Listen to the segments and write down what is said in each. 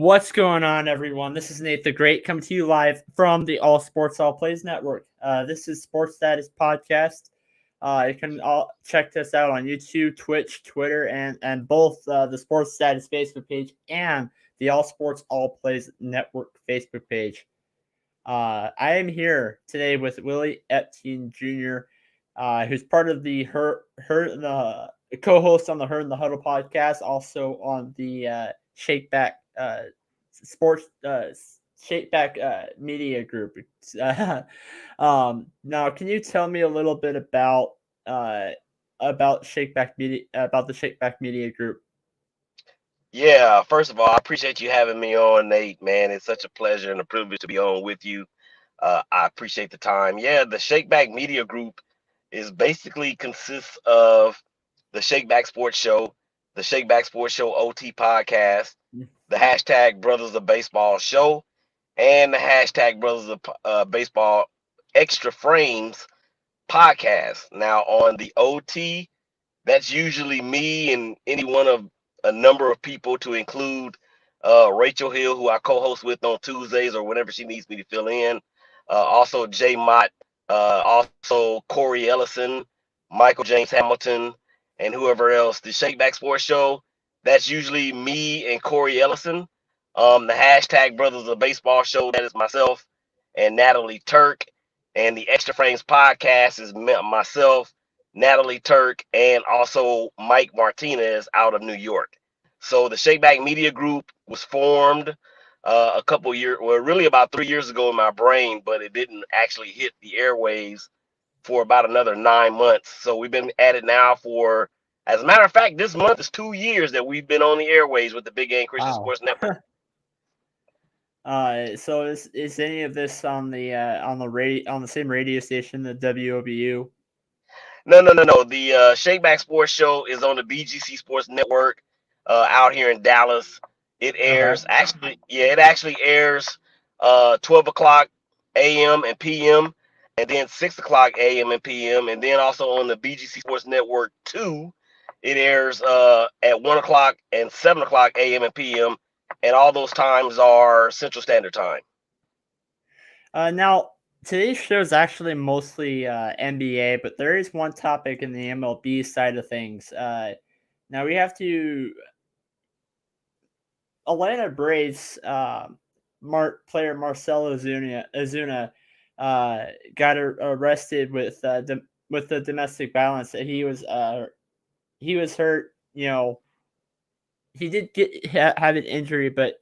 What's going on, everyone? This is Nate the Great coming to you live from the All Sports All Plays Network. This is Sportsstatus podcast. You can all check us out on YouTube, Twitch, Twitter, and both the Sportsstatus Facebook page and the All Sports All Plays Network Facebook page. I am here today with Willie Epstein Jr., who's part of the the co-host on the Herd in the Huddle podcast, also on the Shakeback sports Shakeback media group. Now, can you tell me a little bit about Shakeback media, about the Shakeback media group? Yeah, first of all, I appreciate you having me on, Nate, man. It's such a pleasure and a privilege to be on with you. I appreciate the time. Yeah, the Shakeback Media Group is basically consists of the Shakeback Sports Show, the Shakeback Sports Show OT podcast, the hashtag Brothers of Baseball show, and the hashtag Brothers of Baseball Extra Frames podcast. Now, on the OT, that's usually me and any one of a number of people, to include Rachel Hill, who I co-host with on Tuesdays or whenever she needs me to fill in. Also Jay Mott, also Corey Ellison, Michael James Hamilton, and whoever else. The Shakeback Sports Show, that's usually me and Corey Ellison. The hashtag Brothers of Baseball show, that is myself and Natalie Turk. And the Extra Frames podcast is myself, Natalie Turk, and also Mike Martinez out of New York. So the Shakeback Media Group was formed a couple years, well, really about 3 years ago in my brain, but it didn't actually hit the airwaves for about another 9 months. So we've been at it now for, as a matter of fact, this month is 2 years that we've been on the airwaves with the Big Game Christian Wow. Sports Network. So is any of this on the same radio station, the WOBU? No. The Shakeback Sports Show is on the BGC Sports Network out here in Dallas. It airs Okay. it actually airs 12 o'clock a.m. and p.m. and then 6 o'clock a.m. and p.m. And then also on the BGC Sports Network 2, it airs at 1 o'clock and 7 o'clock a.m. and p.m. And all those times are Central Standard Time. Now, today's show is actually mostly NBA, but there is one topic in the MLB side of things. Now we have to Atlanta Braves player Marcelo Azuna got arrested with the domestic violence. He was hurt. He did have an injury, but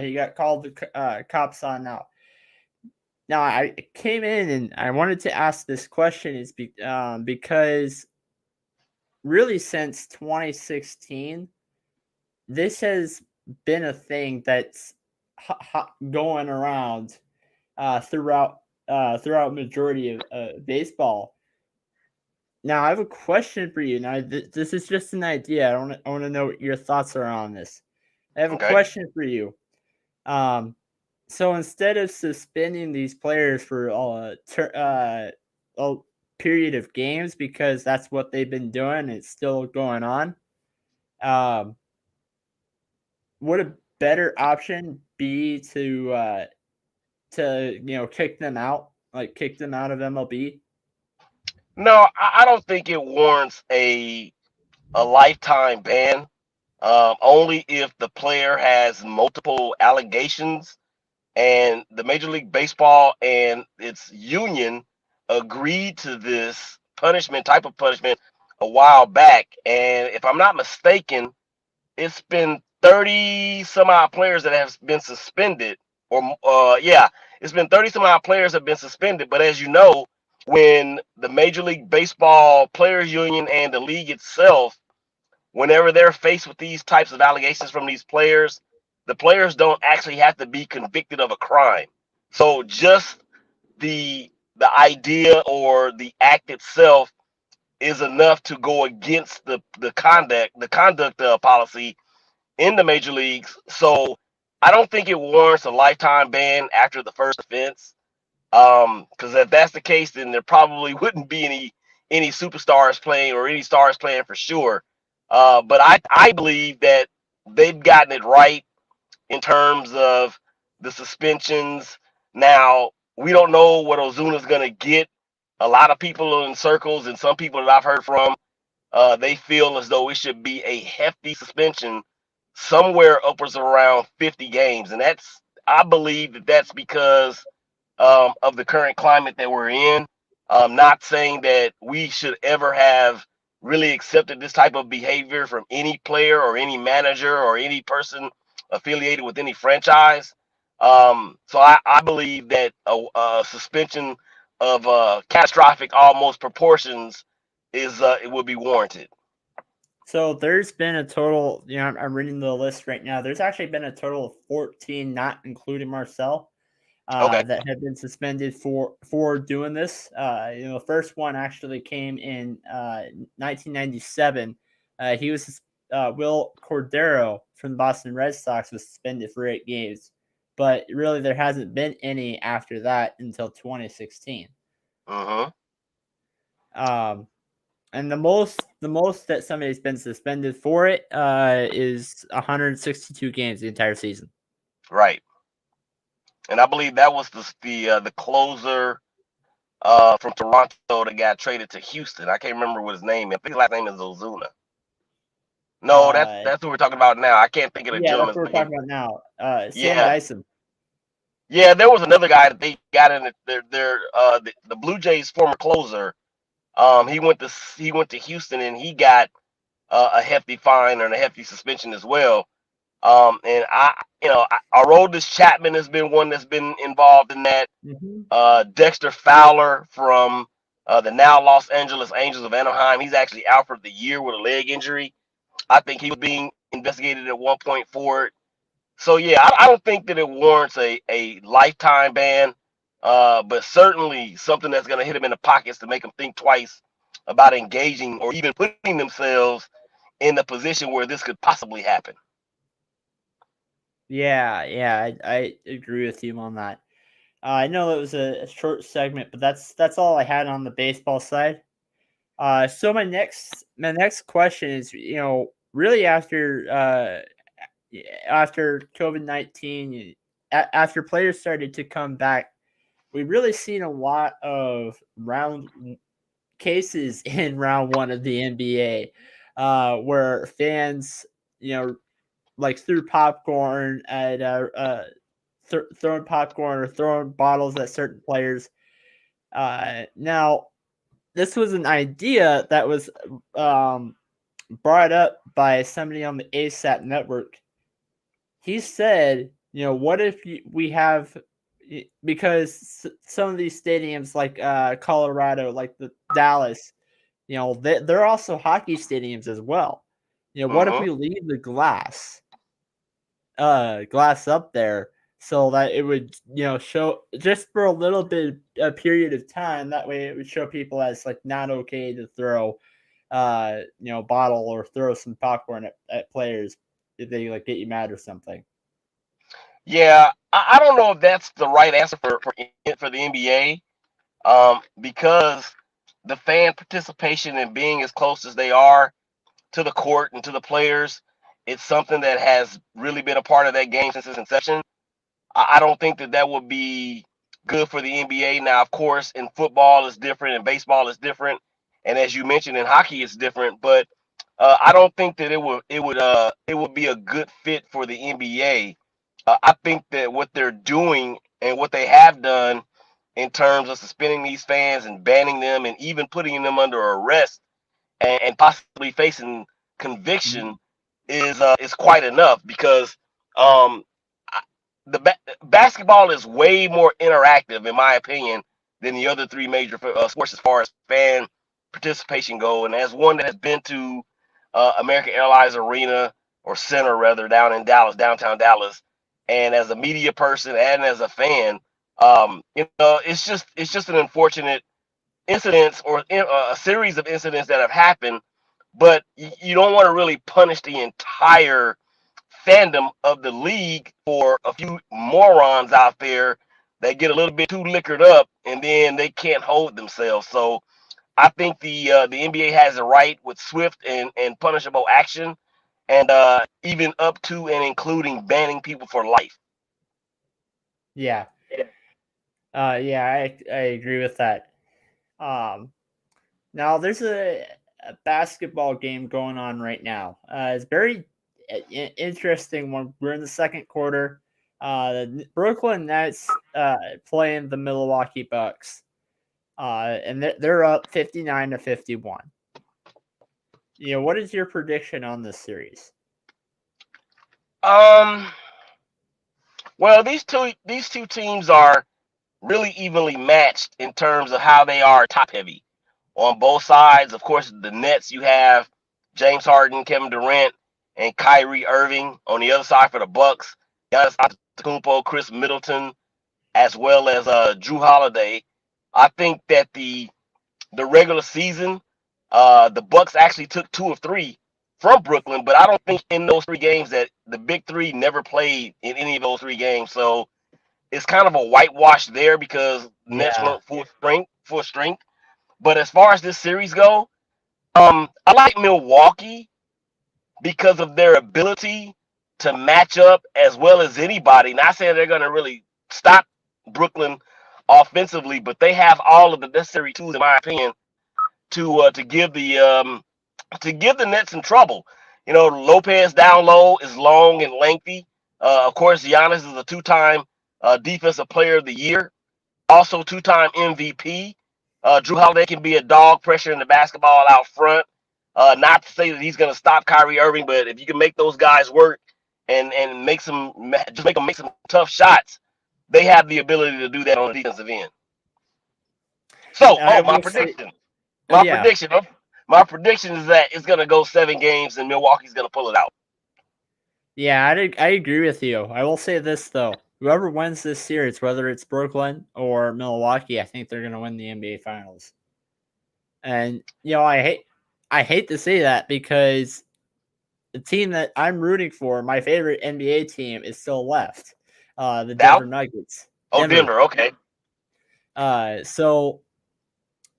he got called the cops on now. Now, I came in and I wanted to ask this question because really since 2016, this has been a thing that's going around throughout majority of baseball. Now, I have a question for you. Now, this is just an idea. I want to know what your thoughts are on this. I have a Okay. question for you. So instead of suspending these players for a period of games, because that's what they've been doing, it's still going on. Would a better option be to kick them out, kick them out of MLB? No, I don't think it warrants a lifetime ban. Only if the player has multiple allegations and the Major League Baseball and its union agreed to this type of punishment a while back. And if I'm not mistaken, it's been 30 some odd players that have been suspended. It's been 30 some odd players have been suspended. But as you know, when the Major League Baseball Players Union and the league itself, whenever they're faced with these types of allegations from these players, the players don't actually have to be convicted of a crime. So just the idea or the act itself is enough to go against the conduct policy in the major leagues. So I don't think it warrants a lifetime ban after the first offense. Because if that's the case, then there probably wouldn't be any superstars playing or any stars playing for sure. But I believe that they've gotten it right in terms of the suspensions. Now, we don't know what Ozuna's going to get. A lot of people in circles and some people that I've heard from, they feel as though it should be a hefty suspension, somewhere upwards of around 50 games. And I believe that's because of the current climate that we're in. Not saying that we should ever have really accepted this type of behavior from any player or any manager or any person affiliated with any franchise. So I believe that a suspension of catastrophic almost proportions it would be warranted. So there's been a total, I'm reading the list right now. There's actually been a total of 14, not including Marcel, Okay. that have been suspended for doing this. The first one actually came in 1997. He was Will Cordero from the Boston Red Sox was suspended for 8 games, but really there hasn't been any after that until 2016. Mm-hmm. And the most that somebody's been suspended for it is 162 games the entire season. Right. And I believe that was the closer from Toronto that got traded to Houston. I can't remember what his name is. I think his last name is Ozuna. No, Uh, that's what we're talking about now. I can't think of the yeah, that's gentleman's what we're name. talking about now. Sam Yeah, Dyson. yeah. There was another guy that they got in the Blue Jays former closer. He went to Houston and he got a hefty fine and a hefty suspension as well. And Aroldis Chapman has been one that's been involved in that. Mm-hmm. Dexter Fowler from the now Los Angeles Angels of Anaheim. He's actually out for the year with a leg injury. I think he was being investigated at one point for it. So yeah, I don't think that it warrants a lifetime ban, but certainly something that's going to hit them in the pockets to make them think twice about engaging or even putting themselves in the position where this could possibly happen. Yeah, I agree with you on that. I know it was a short segment, but that's all I had on the baseball side. So my next question is, really after COVID-19, after players started to come back, we've really seen a lot of cases in round one of the NBA, where fans, like threw popcorn at throwing popcorn or throwing bottles at certain players. Now, this was an idea that was um, brought up by somebody on the ASAP network. He said, what if we have, because some of these stadiums like Colorado, like the Dallas, they're also hockey stadiums as well. What if Mm-hmm. we leave the glass up there so that it would show just for a little bit a period of time, that way it would show people as like not okay to throw bottle or throw some popcorn at players if they like get you mad or something. Yeah, I don't know if that's the right answer for the NBA, because the fan participation and being as close as they are to the court and to the players, it's something that has really been a part of that game since its inception. I don't think that would be good for the NBA. Now, of course, in football it's different, and baseball is different, and as you mentioned, in hockey it's different. But I don't think that it would be a good fit for the NBA. I think that what they're doing and what they have done in terms of suspending these fans and banning them and even putting them under arrest and possibly facing conviction is quite enough because um, basketball is way more interactive, in my opinion, than the other three major sports as far as fan participation go. And as one that has been to American Airlines Arena or Center rather down in Dallas, downtown Dallas, and as a media person and as a fan, it's just an unfortunate incidents or a series of incidents that have happened, but you don't want to really punish the entire fandom of the league for a few morons out there that get a little bit too liquored up and then they can't hold themselves. So I think the NBA has a right with swift and punishable action, and even up to and including banning people for life. Yeah. I agree with that. Um, Now there's a basketball game going on right now. It's very interesting when we're in the second quarter. The Brooklyn Nets playing the Milwaukee Bucks, and they're up 59-51. What is your prediction on this series? Um, well, these two teams are really evenly matched in terms of how they are top heavy on both sides. Of course, the Nets, you have James Harden, Kevin Durant, and Kyrie Irving. On the other side for the Bucks, Giannis Antetokounmpo, Chris Middleton, as well as Drew Holiday. I think that the regular season, the Bucks actually took 2 of 3 from Brooklyn, but I don't think in those 3 games that the big three never played in any of those 3 games. So it's kind of a whitewash there because Nets Yeah, weren't full strength. But as far as this series go, I like Milwaukee because of their ability to match up as well as anybody. Not saying they're going to really stop Brooklyn offensively, but they have all of the necessary tools, in my opinion, to give the Nets some trouble. Lopez down low is long and lengthy. Of course, Giannis is a two-time Defensive Player of the Year, also two-time MVP. Drew Holiday can be a dog pressure in the basketball out front. Not to say that he's going to stop Kyrie Irving, but if you can make those guys work and just make them make some tough shots, they have the ability to do that on the defensive end. So, I my will say, prediction, my yeah, prediction, my prediction is that it's going to go 7 games and Milwaukee's going to pull it out. yeah, I agree with you. I will say this though: whoever wins this series, whether it's Brooklyn or Milwaukee, I think they're going to win the NBA Finals. And I hate to say that because the team that I'm rooting for, my favorite NBA team, is still left. The Dallas? Denver Nuggets. Oh, Denver. Denver. Okay. So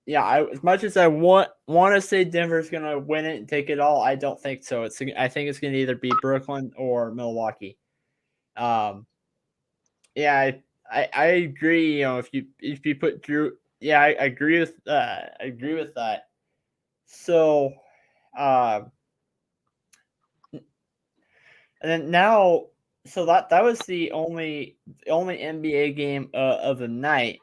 yeah, as much as I want to say Denver's gonna win it and take it all, I don't think so. I think it's gonna either be Brooklyn or Milwaukee. Um, yeah, I agree. If you put Drew, yeah, I agree with that. So, um, and then now, so that was the only NBA game of the night.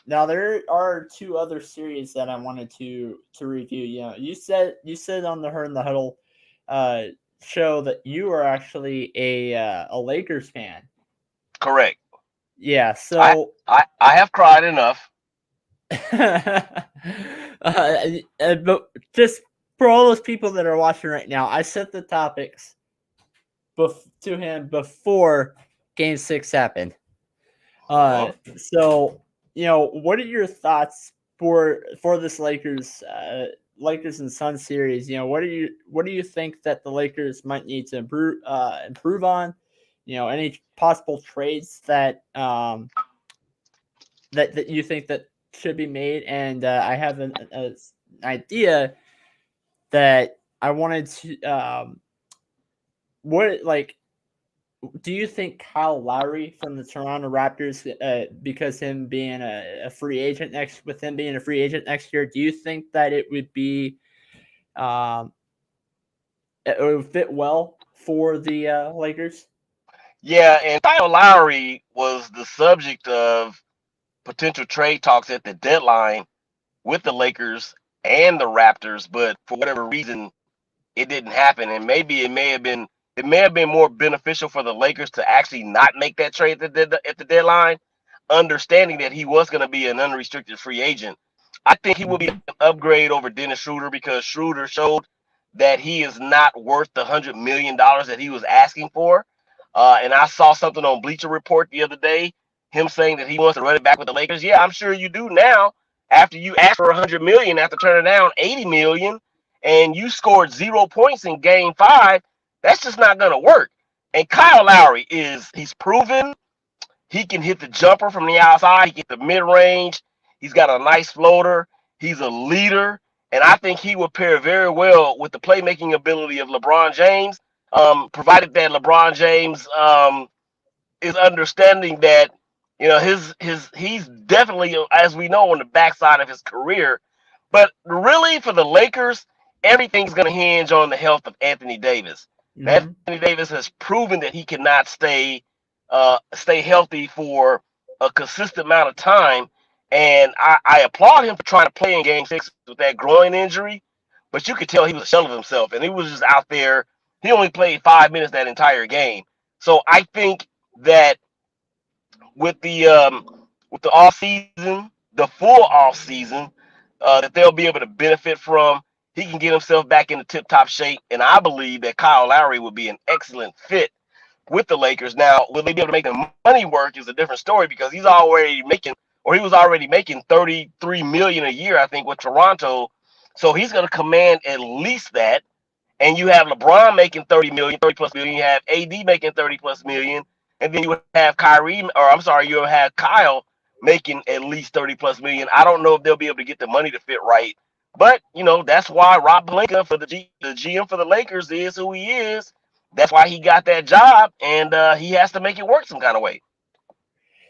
Now there are 2 other series that I wanted to review. You said on the Her in the Huddle uh, show that you are actually a Lakers fan. Correct. Yeah, I so I have cried enough. but just for all those people that are watching right now, I set the topics to him before Game 6 happened. Uh-huh. So what are your thoughts for this Lakers and Sun series? What do you think that the Lakers might need to improve on? Any possible trades that you think that should be made? And I have an idea that I wanted to what like do you think Kyle Lowry from the Toronto Raptors, because him being a free agent next year, do you think that um, it would fit well for the Lakers? Yeah, and Kyle Lowry was the subject of potential trade talks at the deadline with the Lakers and the Raptors, but for whatever reason, it didn't happen. And maybe it may have been more beneficial for the Lakers to actually not make that trade at the deadline, understanding that he was going to be an unrestricted free agent. I think he will be Mhm. an upgrade over Dennis Schroeder because Schroeder showed that he is not worth the $100 million that he was asking for. And I saw something on Bleacher Report the other day, him saying that he wants to run it back with the Lakers. Yeah, I'm sure you do now. After you asked for $100 million, after turning down $80 million, and you scored 0 points in Game 5, that's just not going to work. And Kyle Lowry he's proven he can hit the jumper from the outside. He can hit the mid range. He's got a nice floater. He's a leader. And I think he would pair very well with the playmaking ability of LeBron James, provided that LeBron James is understanding that he's definitely, as we know, on the backside of his career. But really, for the Lakers, everything's going to hinge on the health of Anthony Davis. Now, Mm-hmm. Anthony Davis has proven that he cannot stay healthy for a consistent amount of time, and I applaud him for trying to play in Game 6 with that groin injury. But you could tell he was a shell of himself, and he was just out there. He only played 5 minutes that entire game. So I think that with the off season, the full off season, that they'll be able to benefit from. He can get himself back into tip top shape, and I believe that Kyle Lowry would be an excellent fit with the Lakers. Now, will they be able to make the money work is a different story because he was already making 33 million a year, I think, with Toronto. So he's going to command at least that. And you have LeBron making 30 million, 30 plus million. You have AD making 30 plus million, and then you would have you would have Kyle making at least 30 plus million. I don't know if they'll be able to get the money to fit right, but that's why Rob Pelinka the GM for the Lakers is who he is. That's why he got that job, and he has to make it work some kind of way.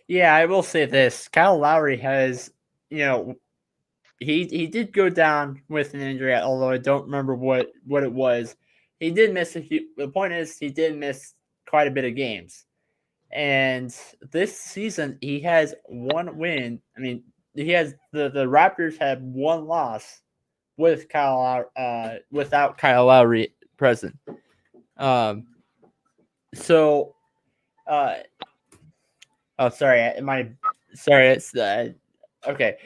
Yeah, I will say this: Kyle Lowry has, you know, he did go down with an injury, although I don't remember what it was. He did miss a few. The point is, he did miss quite a bit of games, and this season he has one win. I mean, he has the Raptors had one loss with without Kyle Lowry present. Um, so, uh, oh, sorry, sorry, it's okay.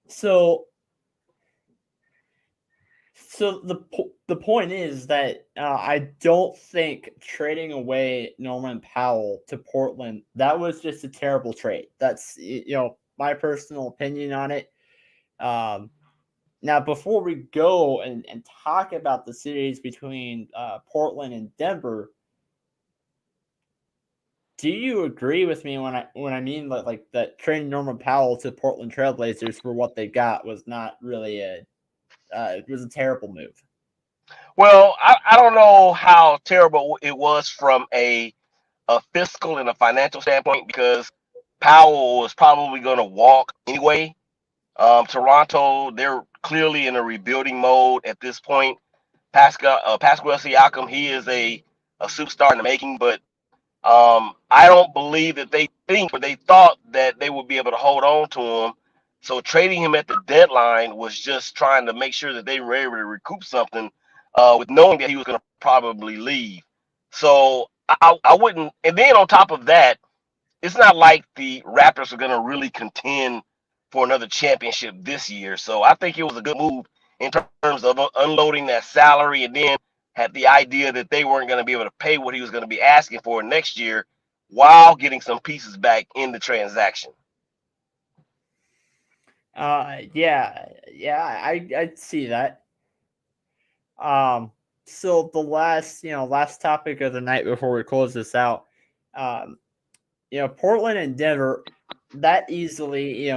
So the point is that I don't think trading away Norman Powell to Portland, that was just a terrible trade. That's my personal opinion on it. Um, Now, before we go and talk about the series between Portland and Denver, do you agree with me when I mean that trading Norman Powell to Portland Trailblazers for what they got was not really it was a terrible move? Well, I don't know how terrible it was from a fiscal and a financial standpoint because Powell was probably going to walk anyway. Toronto, they're clearly in a rebuilding mode at this point. Pascal Siakam, he is a superstar in the making, but I don't believe that they think or they thought that they would be able to hold on to him. So trading him at the deadline was just trying to make sure that they were able to recoup something, with knowing that he was going to probably leave. So I wouldn't. And then on top of that, it's not like the Raptors are going to really contend for another championship this year. So I think it was a good move in terms of unloading that salary, and then had the idea that they weren't going to be able to pay what he was going to be asking for next year while getting some pieces back in the transaction. I see that. Um, so the last topic of the night before we close this out, um, Portland and Denver, that easily,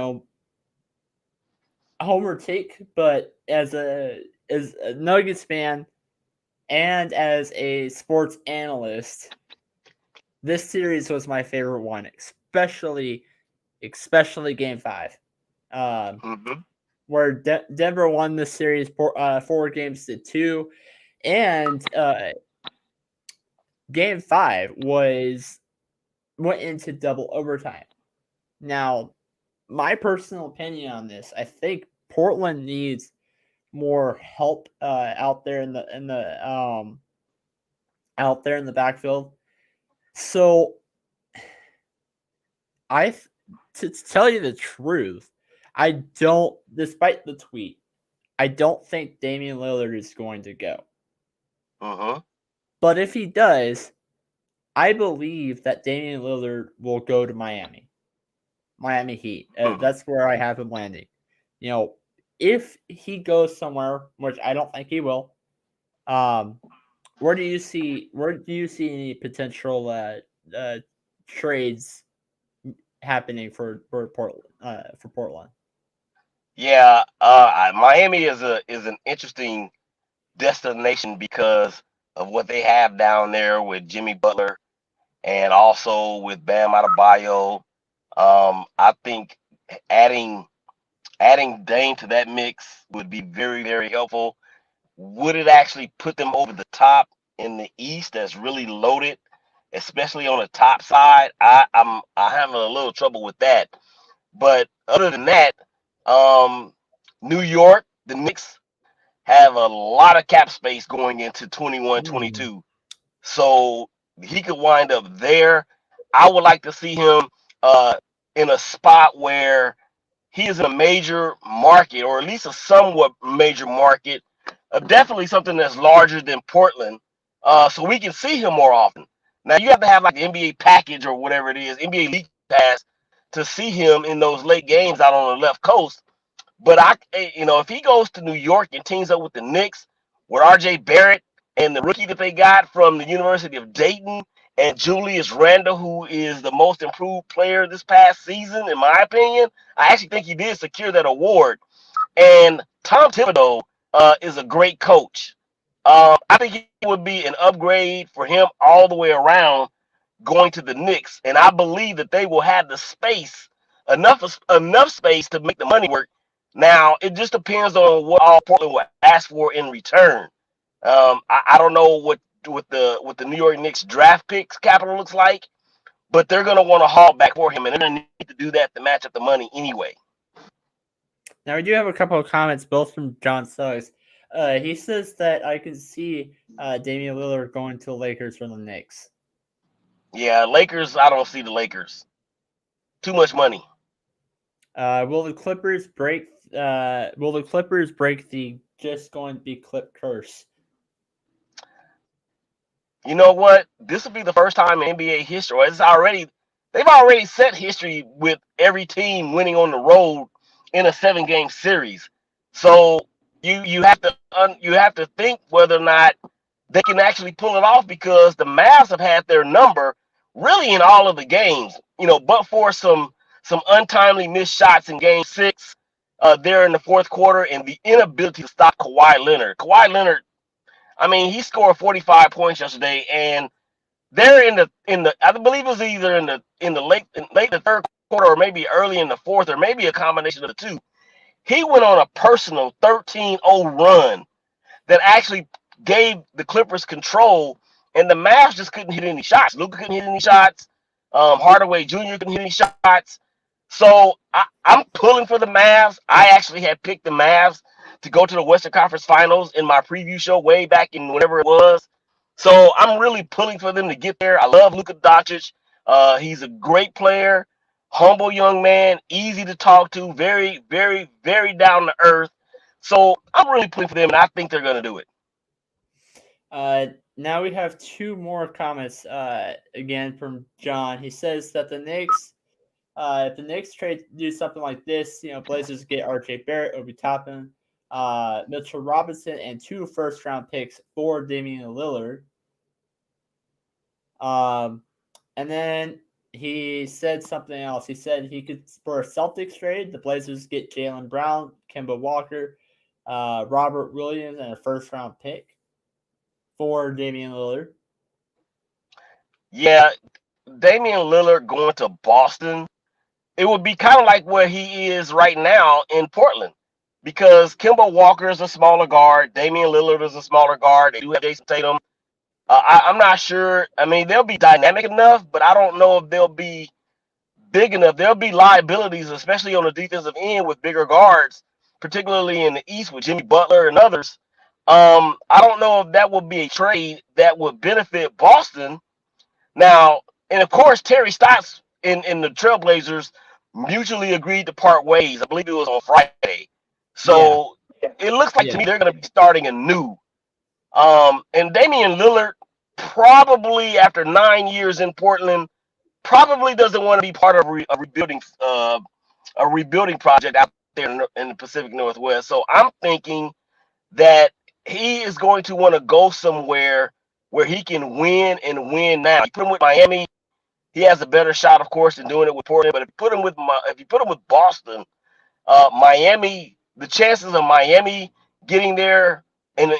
homer take, but as a Nuggets fan and as a sports analyst, this series was my favorite one, especially Game 5, um, Mm-hmm. where Denver won the series 4 games to 2, and Game 5 went into double overtime. Now, my personal opinion on this, I think Portland needs more help out there in the backfield. So I, to tell you the truth, I don't. Despite the tweet, I don't think Damian Lillard is going to go. Mm-hmm. But if he does, I believe that Damian Lillard will go to Miami Heat. Mm-hmm. That's where I have him landing. If he goes somewhere, which I don't think he will, um, where do you see any potential trades happening for Portland? For Portland. Yeah, Miami is an interesting destination because of what they have down there with Jimmy Butler and also with Bam Adebayo. I think adding adding Dame to that mix would be very, very helpful. Would it actually put them over the top in the East that's really loaded, especially on the top side? I having a little trouble with that. But other than that, um, New York, the Knicks have a lot of cap space going into 21-22. So he could wind up there. I would like to see him uh, in a spot where he is in a major market, or at least a somewhat major market, definitely something that's larger than Portland, so we can see him more often. Now you have to have like the NBA package or whatever it is, NBA League Pass, to see him in those late games out on the left coast. But if he goes to New York and teams up with the Knicks, with R.J. Barrett and the rookie that they got from the University of Dayton and Julius Randle, who is the most improved player this past season, in my opinion, I actually think he did secure that award. And Tom Thibodeau is a great coach. I think it would be an upgrade for him all the way around going to the Knicks, and I believe that they will have the space, enough space to make the money work. Now it just depends on what all Portland will ask for in return. I don't know what the New York Knicks draft picks capital looks like, but they're gonna want to haul back for him, and they're gonna need to do that to match up the money anyway. Now we do have a couple of comments, both from John Suggs. He says that I can see Damian Lillard going to the Lakers from the Knicks. Yeah, Lakers. I don't see the Lakers. Too much money. Will the Clippers break? Will the Clippers break the just going to be clip curse? You know what? This will be the first time in NBA history. They've already set history with every team winning on the road in a 7-game series. So you have to think whether or not they can actually pull it off, because the Mavs have had their number really in all of the games. But for some untimely missed shots in Game 6 there in the fourth quarter, and the inability to stop Kawhi Leonard. Kawhi Leonard, I mean, he scored 45 points yesterday, and they're in the I believe it was either in the late the third quarter, or maybe early in the fourth, or maybe a combination of the two. He went on a personal 13-0 run that actually gave the Clippers control, and the Mavs just couldn't hit any shots. Luka couldn't hit any shots. Hardaway Jr. couldn't hit any shots. So I'm pulling for the Mavs. I actually had picked the Mavs to go to the Western Conference Finals in my preview show way back in whenever it was. So I'm really pulling for them to get there. I love Luka Doncic. He's a great player, humble young man, easy to talk to, very, very, very down to earth. So I'm really pulling for them, and I think they're going to do it. Now we have two more comments. Again from John. He says that the Knicks, if the Knicks trade do something like this, Blazers get R.J. Barrett, Obi Toppin, Mitchell Robinson, and 2 first-round picks for Damian Lillard. And then he said something else. He said he could, for a Celtics trade, the Blazers get Jaylen Brown, Kemba Walker, Robert Williams, and a first-round pick for Damian Lillard. Yeah, Damian Lillard going to Boston, it would be kind of like where he is right now in Portland, because Kemba Walker is a smaller guard, Damian Lillard is a smaller guard. They do have Jason Tatum. I'm not sure. I mean, they'll be dynamic enough, but I don't know if they'll be big enough. There'll be liabilities, especially on the defensive end with bigger guards, particularly in the East with Jimmy Butler and others. I don't know if that would be a trade that would benefit Boston. Now, and of course, Terry Stotts in the Trailblazers mutually agreed to part ways. I believe it was on Friday. Yeah. So it looks like to me they're going to be starting anew. And Damian Lillard, probably after 9 years in Portland, probably doesn't want to be part of a rebuilding project out there in the Pacific Northwest. So I'm thinking that he is going to want to go somewhere where he can win and win now. You put him with Miami, he has a better shot, of course, than doing it with Portland. But if you put him with Boston, Miami, the chances of Miami getting there, and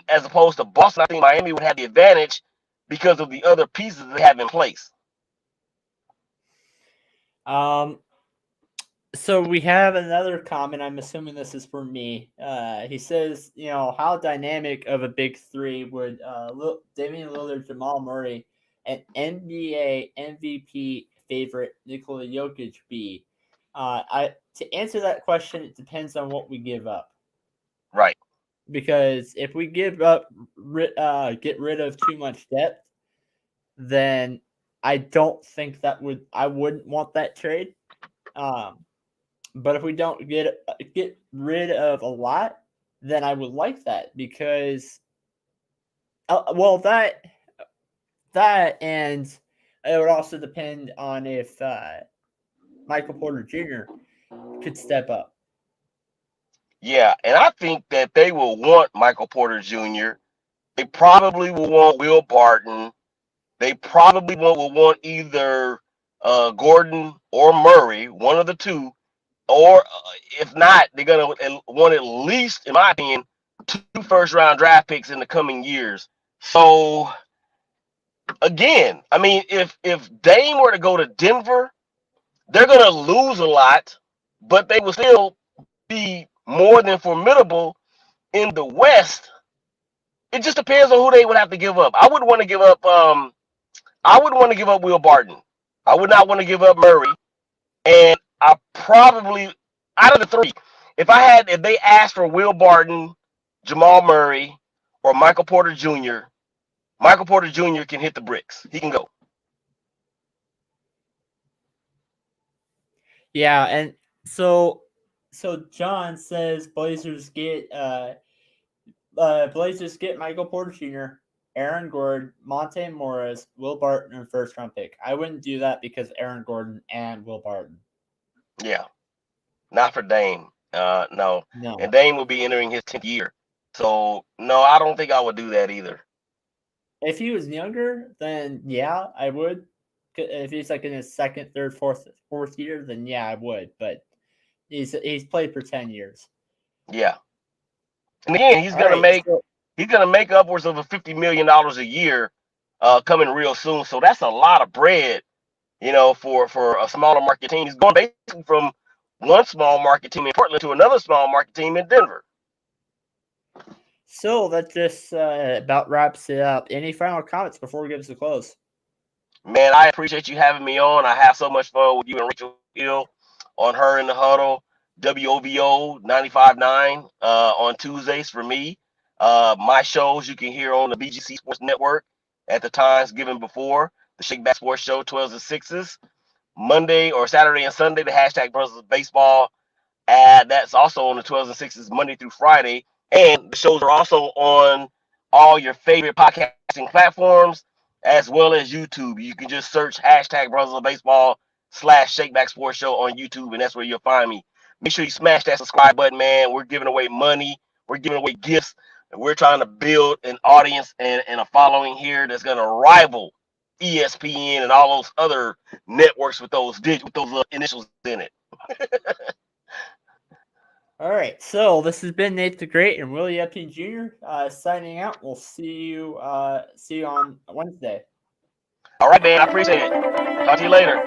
as opposed to Boston, I think Miami would have the advantage because of the other pieces they have in place. Um, so we have another comment. I'm assuming this is for me. He says, how dynamic of a big three would Damian Lillard, Jamal Murray, and NBA MVP favorite Nikola Jokic be? To answer that question, it depends on what we give up. Right. Because if we get rid of too much depth, then I don't think I wouldn't want that trade. But if we don't get rid of a lot, then I would like that because, that and it would also depend on if Michael Porter Jr. could step up. Yeah, and I think that they will want Michael Porter Jr. They probably will want Will Barton. They probably will want either Gordon or Murray, one of the two. Or if not, they're going to want at least, in my opinion, 2 first-round draft picks in the coming years. So, again, I mean, if Dame were to go to Denver, they're going to lose a lot, but they will still be more than formidable in the West. It just depends on who they would have to give up. I wouldn't want to give up. I wouldn't want to give up Will Barton. I would not want to give up Murray. And I probably, out of the three, if they asked for Will Barton, Jamal Murray, or Michael Porter Jr., Michael Porter Jr. can hit the bricks. He can go. Yeah, and so John says Blazers get Michael Porter Jr., Aaron Gordon, Monte Morris, Will Barton, and first round pick. I wouldn't do that because Aaron Gordon and Will Barton. Yeah, not for Dame. No. No. And Dame will be entering his 10th year. So, no, I don't think I would do that either. If he was younger, then yeah, I would. If he's like in his second, third, fourth year, then yeah, I would. But he's played for 10 years. Yeah. And again, he's gonna make upwards of $50 million a year coming real soon. So that's a lot of bread, for a smaller market team. He's going basically from one small market team in Portland to another small market team in Denver. So that just about wraps it up. Any final comments before we get to the close? Man, I appreciate you having me on. I have so much fun with you and Rachel Hill on Her in the Huddle, WOVO 95.9 on Tuesdays for me. My shows you can hear on the BGC Sports Network at the times given before. The Shakeback Sports Show, 12s and 6s. Monday or Saturday and Sunday, the hashtag Brothers of Baseball. That's also on the 12s and 6s Monday through Friday. And the shows are also on all your favorite podcasting platforms as well as YouTube. You can just search hashtag Brothers of Baseball / Shakeback Sports Show on YouTube, and that's where you'll find me. Make sure you smash that subscribe button, man. We're giving away money. We're giving away gifts. And we're trying to build an audience and a following here that's going to rival ESPN and all those other networks with those initials in it. All right, so this has been Nate the Great and Willie Epstein Jr. Signing out. We'll see you on Wednesday. All right, man. I appreciate it. Talk to you later.